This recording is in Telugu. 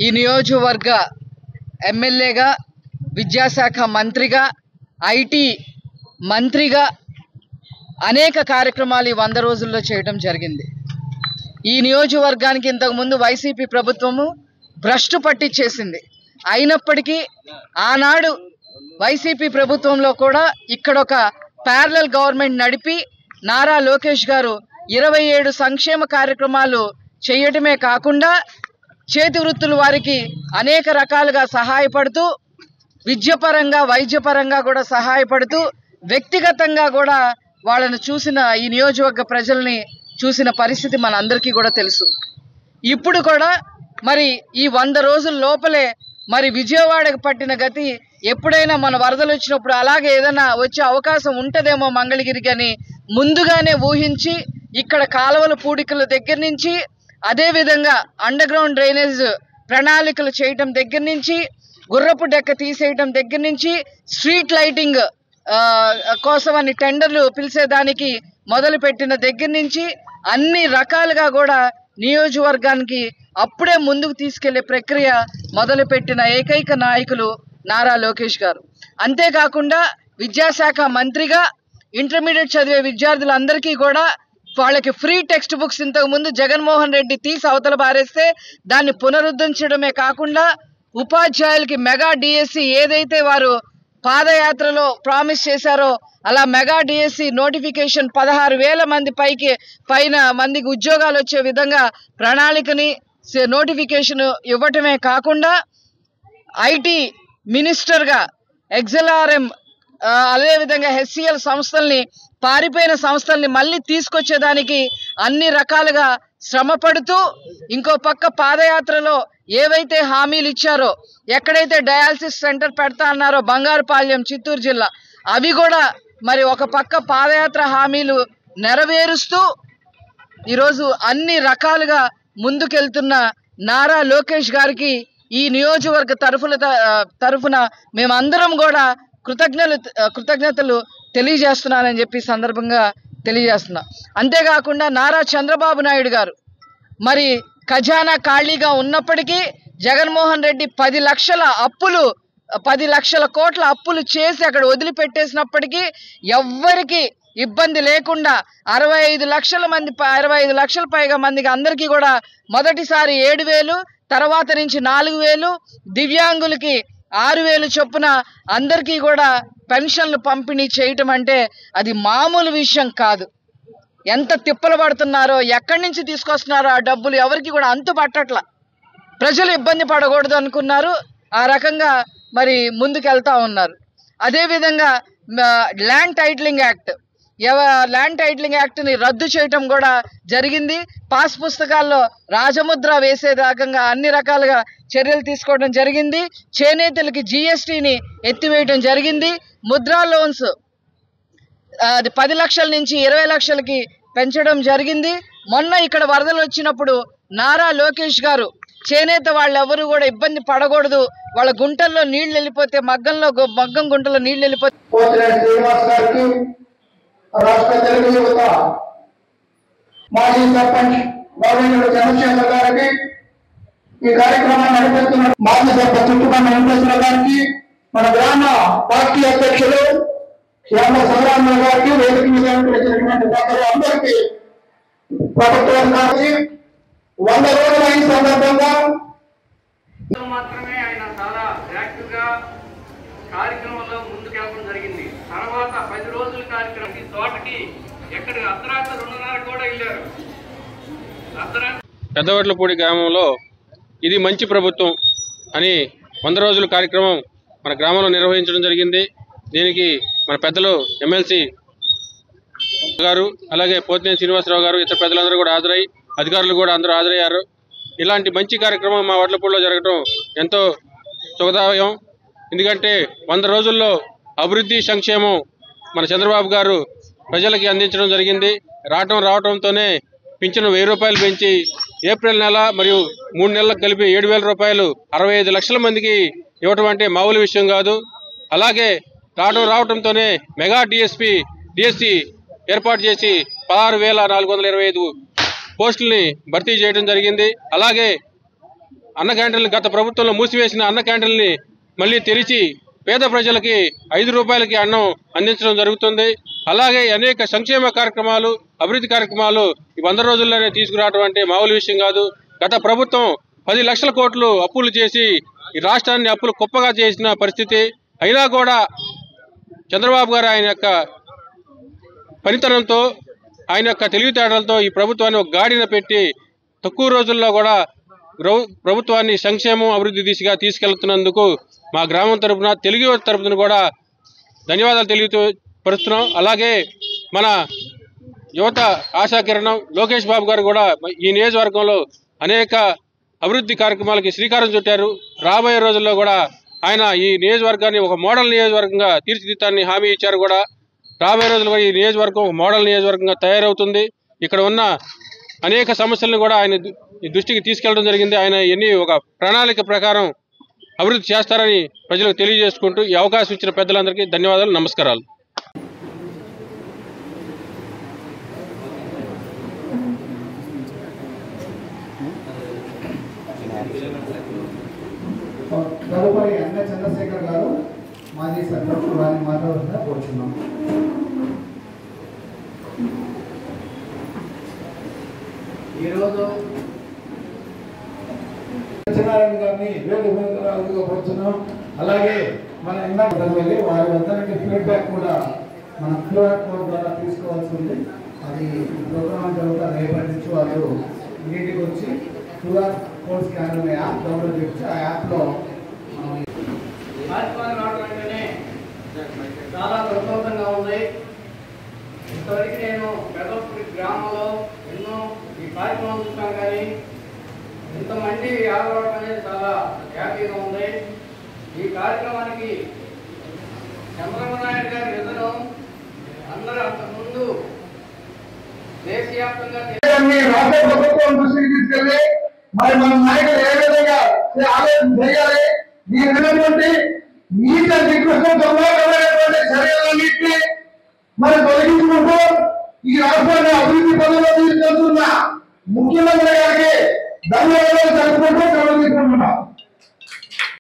ఈ నియోజకవర్గ ఎమ్మెల్యేగా, విద్యాశాఖ మంత్రిగా, ఐటీ మంత్రిగా అనేక కార్యక్రమాలు 100 రోజుల్లో చేయడం జరిగింది. ఈ నియోజకవర్గానికి ఇంతకుముందు వైసీపీ ప్రభుత్వము భ్రష్టు పట్టించేసింది. అయినప్పటికీ ఆనాడు వైసీపీ ప్రభుత్వంలో కూడా ఇక్కడ ఒక ప్యారలల్ గవర్నమెంట్ నడిపి నారా లోకేష్ గారు 27 సంక్షేమ కార్యక్రమాలు చేయటమే కాకుండా చేతి వృత్తుల వారికి అనేక రకాలుగా సహాయపడుతూ, విద్యపరంగా వైద్యపరంగా కూడా సహాయపడుతూ, వ్యక్తిగతంగా కూడా వాళ్ళని చూసిన ఈ నియోజకవర్గ ప్రజల్ని చూసిన పరిస్థితి మనందరికీ కూడా తెలుసు. ఇప్పుడు కూడా మరి ఈ 100 రోజుల లోపలే మరి విజయవాడకు పట్టిన గతి ఎప్పుడైనా మన వరదలు వచ్చినప్పుడు అలాగే ఏదైనా వచ్చే అవకాశం ఉంటుందేమో మంగళగిరికి అని ముందుగానే ఊహించి ఇక్కడ కాలువల పూడికల దగ్గర నుంచి, అదేవిధంగా అండర్ గ్రౌండ్ డ్రైనేజ్ ప్రణాళికలు చేయటం దగ్గర నుంచి, గుర్రపు డెక్క తీసేయటం దగ్గర నుంచి, స్ట్రీట్ లైటింగ్ కోసమని టెండర్లు పిలిచేదానికి మొదలుపెట్టిన దగ్గర నుంచి అన్ని రకాలుగా కూడా నియోజకవర్గానికి అప్పుడే ముందుకు తీసుకెళ్లే ప్రక్రియ మొదలుపెట్టిన ఏకైక నాయకులు నారా లోకేష్ గారు. అంతేకాకుండా విద్యాశాఖ మంత్రిగా ఇంటర్మీడియట్ చదివే విద్యార్థులందరికీ కూడా వాళ్ళకి ఫ్రీ టెక్స్ట్ బుక్స్ ఇంతకుముందు జగన్మోహన్ రెడ్డి తీసి అవతల పారేస్తే దాన్ని పునరుద్ధరించడమే కాకుండా ఉపాధ్యాయులకి మెగా డిఎస్సి ఏదైతే వారు పాదయాత్రలో ప్రామిస్ చేశారో అలా మెగా డిఎస్సి నోటిఫికేషన్ 16,000 మంది పైన మందికి ఉద్యోగాలు వచ్చే విధంగా ప్రణాళికని నోటిఫికేషన్ ఇవ్వటమే కాకుండా ఐటీ మినిస్టర్గా ఎక్స్ఎల్ఆర్ఎం అదేవిధంగా హెచ్సిఎల్ సంస్థల్ని, పారిపోయిన సంస్థల్ని మళ్ళీ తీసుకొచ్చేదానికి అన్ని రకాలుగా శ్రమ పడుతూ, ఇంకో పక్క పాదయాత్రలో ఏవైతే హామీలు ఇచ్చారో, ఎక్కడైతే డయాలసిస్ సెంటర్ పెడతా అన్నారో బంగారుపాలెం చిత్తూరు జిల్లా, అవి కూడా మరి ఒక పక్క పాదయాత్ర హామీలు నెరవేరుస్తూ ఈరోజు అన్ని రకాలుగా ముందుకెళ్తున్న నారా లోకేష్ గారికి ఈ నియోజకవర్గ తరఫున మేమందరం కూడా కృతజ్ఞతలు తెలియజేస్తున్నానని చెప్పి సందర్భంగా తెలియజేస్తున్నా. అంతేకాకుండా నారా చంద్రబాబు నాయుడు గారు మరి ఖజానా ఖాళీగా ఉన్నప్పటికీ జగన్మోహన్ రెడ్డి 10 లక్షల కోట్ల అప్పులు చేసి అక్కడ వదిలిపెట్టేసినప్పటికీ ఎవ్వరికి ఇబ్బంది లేకుండా 65 లక్షల పైగా మందికి అందరికీ కూడా మొదటిసారి 7,000, తర్వాత నుంచి 4,000, దివ్యాంగులకి 6,000 చొప్పున అందరికీ కూడా పెన్షన్లు పంపిణీ చేయటం అంటే అది మామూలు విషయం కాదు. ఎంత తిప్పలు పడుతున్నారో, ఎక్కడి నుంచి తీసుకొస్తున్నారో ఆ డబ్బులు ఎవరికి కూడా అంతు పట్టట్లా. ప్రజలు ఇబ్బంది పడకూడదు అనుకున్నారు, ఆ రకంగా మరి ముందుకెళ్తా ఉన్నారు. అదేవిధంగా ల్యాండ్ టైటిలింగ్ యాక్ట్ని రద్దు చేయటం కూడా జరిగింది. పాస్ పుస్తకాల్లో రాజముద్ర వేసే రకంగా అన్ని రకాలుగా చర్యలు తీసుకోవడం జరిగింది. చేనేతలకి జిఎస్టీని ఎత్తివేయడం జరిగింది. ముద్రా లోన్స్ అది 10 లక్షల నుంచి 20 లక్షలకి పెంచడం జరిగింది. మొన్న ఇక్కడ వరదలు వచ్చినప్పుడు నారా లోకేష్ గారు చేనేత వాళ్ళెవరూ కూడా ఇబ్బంది పడకూడదు, వాళ్ళ గుంటల్లో నీళ్లు వెళ్ళిపోతే మగ్గం గుంటలో నీళ్లు వెళ్ళిపోతే రాష్ట్ర తెలుగు యువత మాజీ సర్పంచ్ గౌరవనీయుడు చంద్రశేఖర్ గారికి, ఈ కార్యక్రమాన్ని నడిపిస్తున్న మాజీ సర్పంచ్ చుట్టుపక్కల వెంకటేశ్వర గారికి, మన గ్రామ పార్టీ అధ్యక్షులు శ్యామ సంగ్రామ గారికి, వేదిక మీద వచ్చినటువంటి అందరికీ ప్రభుత్వానికి 100 రోజులు అయిన సందర్భంగా మాత్రమే ఆయన చాలా యాక్టివ్గా కార్యక్రమంలో ముందుకెళ్ళడం జరిగింది. తర్వాత 10 రోజుల కార్యక్రమం ఈ తోటకి ఎక్కడ అర్ధరాత్రి 2:30 కూడా వెళ్ళారు. పెద్దవడ్లపూడి గ్రామంలో ఇది మంచి ప్రభుత్వం అని 100 రోజుల కార్యక్రమం మన గ్రామంలో నిర్వహించడం జరిగింది. దీనికి మన పెద్దలు ఎమ్మెల్సీ గారు, అలాగే పోతినేని శ్రీనివాసరావు గారు, ఇతర పెద్దలందరూ కూడా హాజరై, అధికారులు కూడా అందరూ హాజరయ్యారు. ఇలాంటి మంచి కార్యక్రమం మా వడ్లపూడిలో జరగడం ఎంతో శుభదాయం. ఎందుకంటే 100 రోజుల్లో అభివృద్ధి సంక్షేమం మన చంద్రబాబు గారు ప్రజలకి అందించడం జరిగింది. రావడంతోనే పింఛను 1000 రూపాయలు పెంచి ఏప్రిల్ నెల మరియు 3 నెలలకు కలిపి 7,000 రూపాయలు 65 లక్షల మందికి ఇవ్వటం అంటే మామూలు విషయం కాదు. అలాగే రావడంతోనే మెగా డిఎస్సి ఏర్పాటు చేసి 16,425 పోస్టుల్ని భర్తీ చేయడం జరిగింది. అలాగే అన్న క్యాంటీన్లు గత ప్రభుత్వంలో మూసివేసిన అన్న క్యాంటీన్ని మళ్ళీ తెరిచి పేద ప్రజలకి 5 రూపాయలకి అన్నం అందించడం జరుగుతుంది. అలాగే అనేక సంక్షేమ కార్యక్రమాలు, అభివృద్ధి కార్యక్రమాలు ఈ 100 రోజుల్లోనే తీసుకురావడం అంటే మామూలు విషయం కాదు. గత ప్రభుత్వం 10 లక్షల కోట్లు అప్పులు చేసి ఈ రాష్ట్రాన్ని అప్పులు కుప్పగా చేసిన పరిస్థితి. అయినా కూడా చంద్రబాబు గారు ఆయన యొక్క పనితనంతో, ఆయన యొక్క తెలివితేటలతో ఈ ప్రభుత్వాన్ని ఒక గాడిన పెట్టి తక్కువ రోజుల్లో కూడా ప్రభుత్వాన్ని సంక్షేమం అభివృద్ధి దిశగా తీసుకెళ్తున్నందుకు మా గ్రామం తరఫున, తెలుగు యువత తరఫున కూడా ధన్యవాదాలు తెలియపరుస్తున్నాం. అలాగే మన యువత ఆశాకిరణం లోకేష్ బాబు గారు కూడా ఈ నియోజకవర్గంలో అనేక అభివృద్ధి కార్యక్రమాలకి శ్రీకారం చుట్టారు. రాబోయే రోజుల్లో కూడా ఆయన ఈ నియోజకవర్గాన్ని ఒక మోడల్ నియోజకవర్గంగా తీర్చిదిద్దాలని హామీ ఇచ్చారు. కూడా రాబోయే రోజుల్లో ఈ నియోజకవర్గం ఒక మోడల్ నియోజకవర్గంగా తయారవుతుంది. ఇక్కడ ఉన్న అనేక సమస్యలను కూడా ఆయన దృష్టికి తీసుకెళ్లడం జరిగింది. ఆయన ఎన్ని ఒక ప్రణాళిక ప్రకారం అభివృద్ధి చేస్తారని ప్రజలకు తెలియజేసుకుంటూ ఈ అవకాశం ఇచ్చిన పెద్దలందరికీ ధన్యవాదాలు, నమస్కారాలు. తదుపరి అన్న చంద్రశేఖర్ గారు మాజీ సర్పంచ్ వారిని మాట్లాడుతున్నా కోరుతున్నాం. ఈరోజు సత్యనారాయణ గారిని వేదికగా కోరుతున్నాం. అలాగే మన ఇందాక వెళ్ళి వారి వద్ద నుండి ఫీడ్బ్యాక్ కూడా మన క్యూఆర్ కోడ్ ద్వారా తీసుకోవాల్సి ఉంది. అది ప్రోగ్రామ్ తర్వాత రేపటి నుంచి వాళ్ళు ఇంటికి వచ్చి QR code scanner app download చేసి ఆ యాప్లో చాలా సంతోషంగా ఉంది. ఇంతవరకు నేను పెద్దపూడి గ్రామంలో ఎన్నో ఈ కార్యక్రమాలు చూసాను, కానీ ఇంతమంది ఆగవడం అనేది చాలా హ్యాపీగా ఉంది. ఈ కార్యక్రమానికి చంద్రబాబు నాయుడు గారి విధానం అందరూ అంతకుముందు దేశవ్యాప్తంగా రాష్ట్ర ప్రభుత్వం దృష్టికి తీసుకెళ్ళి మరి మన నాయకులు ఏ విధంగా ఆలోచన చేయాలి, దీని విధంగా నీటి నికృష్టం దుర్మార్గమైనటువంటి చర్యలన్నింటినీ మరి తొలగించుకుంటూ ఈ రాష్ట్రాన్ని అభివృద్ధి పనుల్లో తీసుకెళ్తున్న ముఖ్యమంత్రి గారికి ధన్యవాదాలు తెలుపుకుంటూ సెలవు తీసుకుంటున్నాం.